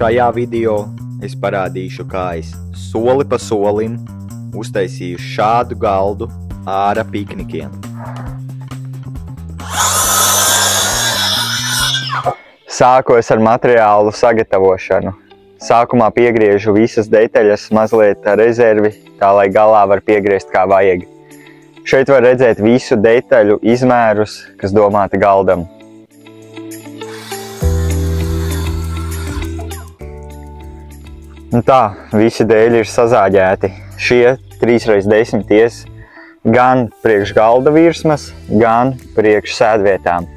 Šajā video es parādīšu, kā es soli pa solim uztaisīju šādu galdu āra piknikiem. Sāku es ar materiālu sagatavošanu. Sākumā piegriežu visas detaļas mazliet ar rezervi, tā lai galā var piegriezt kā vajag. Šeit var redzēt visu detaļu izmērus, kas domāti galdam. Tā, visi dēļi ir sazāģēti. Šie 3x10 ies gan priekš galda virsmas, gan priekš sēdvietām.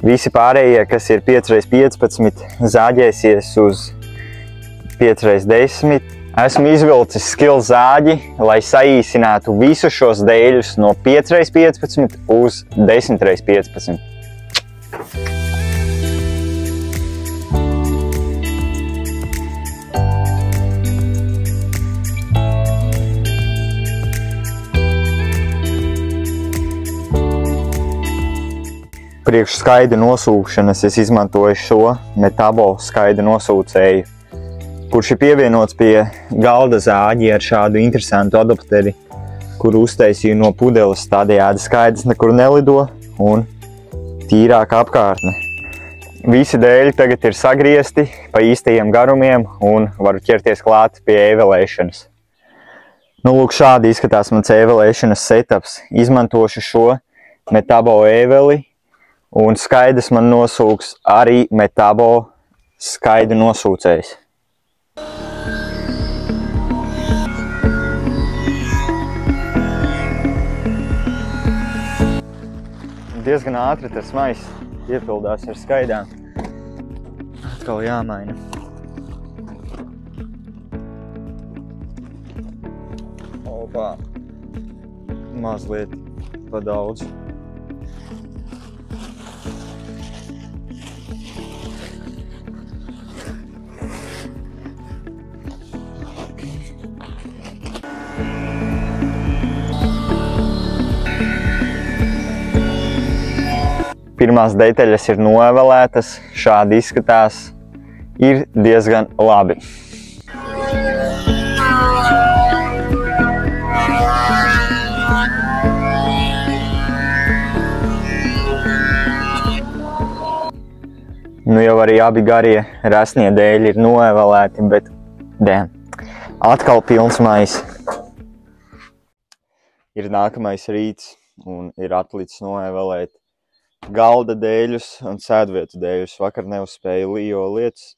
Visi pārējie, kas ir 5x15, zāģēsies uz 5x10. Esmu izvilcis skil zāģi, lai saīsinātu visus šos dēļus no 5x15 uz 10x15. Priekš skaida nosūkšanas es izmantoju šo Metabo skaida nosūcēju, kurš ir pievienots pie galda zāģi ar šādu interesantu adapteri, kuru uztaisīju no pudeles, tādējādi skaidrs nekur nelido un tīrāka apkārtne. Visi dēļi tagad ir sagriezti pa īstajiem garumiem un varu ķerties klāt pie ēvelēšanas. Lūk, šādi izskatās mans ēvelēšanas setups. Izmantošu šo Metabo ēveli. Un skaidas man nosūks arī Metabo skaida nosūcējs. Diezgan ātri tas maiss iepildās ar skaidām. Atkal jāmaina. Opā, mazliet pa daudz. Pirmās detaļas ir noevelētas, šādi izskatās, ir diezgan labi. Jau arī abi garie resnie dēļi ir noevelēti, bet atkal pilns maiss. Ir nākamais rīts un ir atlicis noevelēt galda dēļus un sēdvietu dēļus. Vakar neuzspēju jo lietas.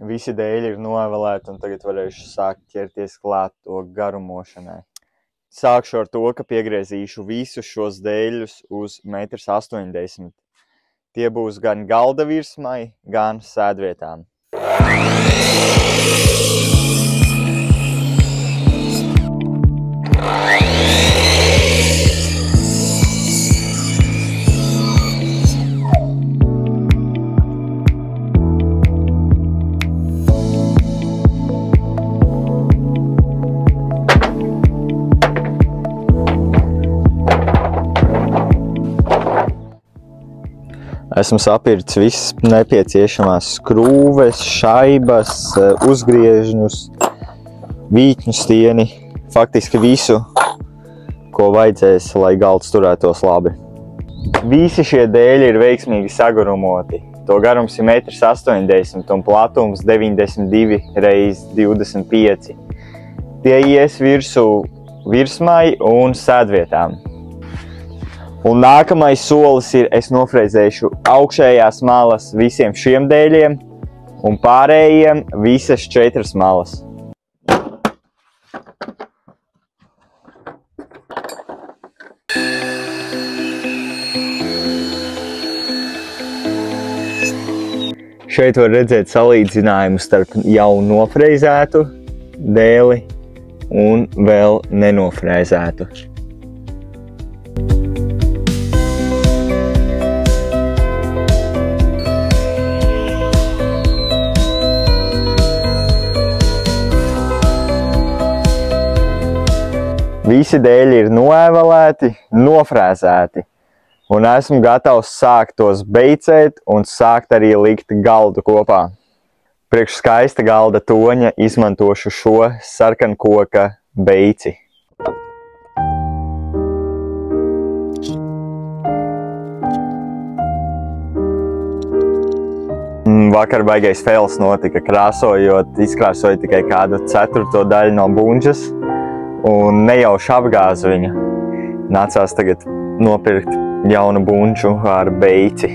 Visi dēļi ir noevelēti un tagad varēšu sākt ķerties klāt to garumošanai. Sākšu ar to, ka piegriezīšu visus šos dēļus uz 1,80 m. Tie būs gan galda virsmai, gan sēdvietām. Esmu sapircis visas nepieciešamās skrūves, šaibas, uzgriežņus, vītņu stieni. Faktiski visu, ko vajadzēs, lai galds turētos labi. Visi šie dēļi ir veiksmīgi sagurumoti. To garums ir 1,80 m un platums 92 x 25. Tie ies virsū virsmai un sēdvietām. Un nākamais solis ir, es nofrezēšu augšējās malas visiem šiem dēļiem un pārējiem visas 4 malas. Šeit var redzēt salīdzinājumu starp jau nofrezētu dēli un vēl nenofrezētu. Visi dēļi ir noevelēti, nofrēzēti. Un esmu gatavs sākt tos beicēt un sākt arī likt galdu kopā. Priekš skaista galda toņa izmantošu šo sarkankoka beici. Vakar baigais fails notika krāsojot, izkrāsoju tikai kādu 1/4 daļu no bunžas un nejauši apgāzu viņu. Nācās tagad nopirkt jaunu bunžu ar beici.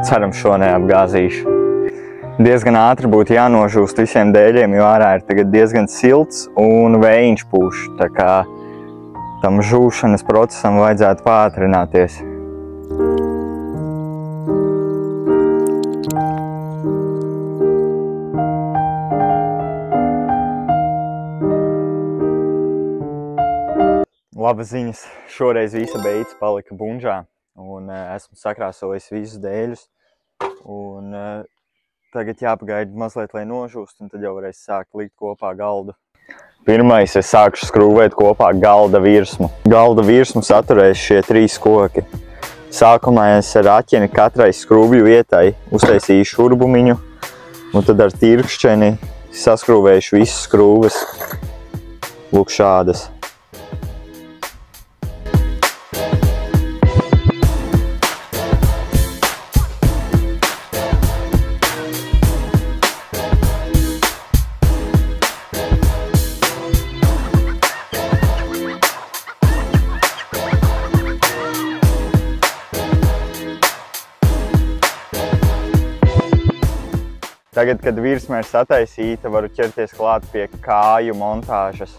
Ceram, šo neapgāzīšu. Diezgan ātri būtu jānožūst visiem dēļiem, jo ārā ir tagad diezgan silts un vējiņš pūš, tā kā tam žūšanas procesam vajadzētu pātrināties. Labas ziņas, šoreiz visa beica palika bunžā un esmu sakrāsojis visus dēļus. Un tagad jāpagaida mazliet, lai nožūst, un tad jau varēs sākt likt kopā galdu. Pirmais es sākšu skrūvēt kopā galda virsmu. Galda virsmu saturēs šie 3 koki. Sākumā es ar aķeni katrai skrūvju vietai uztaisīšu šurbumiņu, un tad ar tirkšķeni saskrūvēšu visas skrūves. Lūk, šādas. Tagad, kad virsma ir sataisīta, varu ķerties klāt pie kāju montāžas.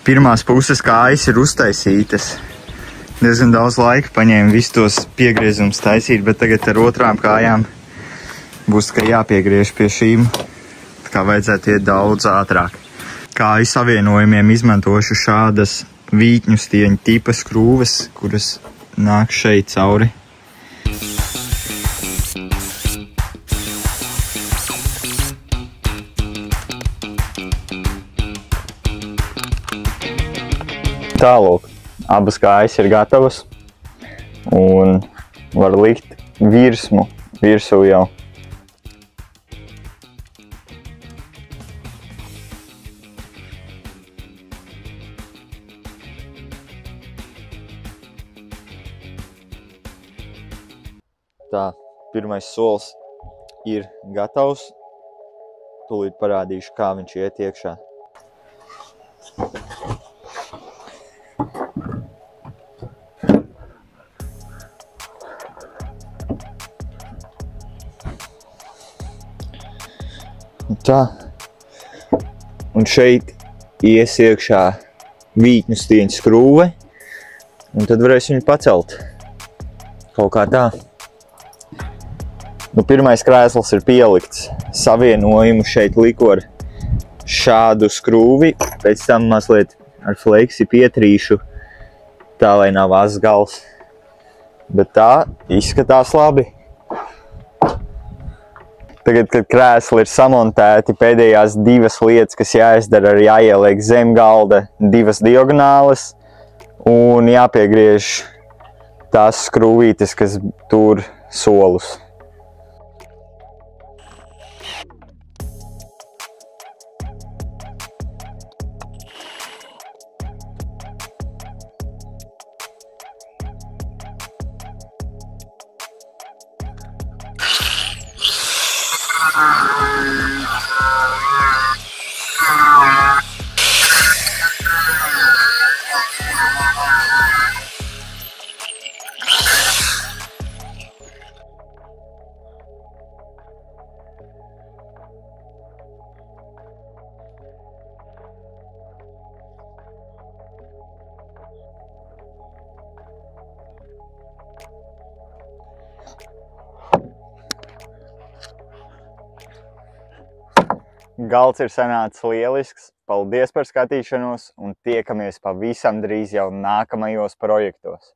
Pirmās puses kājas ir uztaisītas. Diezgan daudz laika paņēma visus tos piegriezumus taisīt, bet tagad ar otrām kājām būs tikai jāpiegriež pie šīm. Tā kā vajadzētu iet daudz ātrāk. Kāju savienojumiem izmantošu šādas vītņu stieņu tipa skrūves, kuras nāk šeit cauri. Tālūk, abas kājas ir gatavas un var likt virsmu virsū jau. Tā, pirmais solis ir gatavs. Tūlīt parādīšu, kā viņš iet iekšā. Tā. Un šeit ies iekšā vītņu stieņu skrūve, un tad varēs viņu pacelt. Kaut kā tā. Nu, pirmais krēsls ir pielikts. Savienojumu šeit liku ar šādu skrūvi, pēc tam mazliet ar fleksi pietrīšu, tā lai nav azs gals. Bet tā izskatās labi. Tagad, kad krēsli ir samontēti, pēdējās 2 lietas, kas jāizdara, ir jāieliek zem galda 2 diagonāles un jāpiegriež tās skrūvītes, kas tur solus. Galds ir sanācis lielisks. Paldies par skatīšanos un tiekamies pavisam drīz jau nākamajos projektos.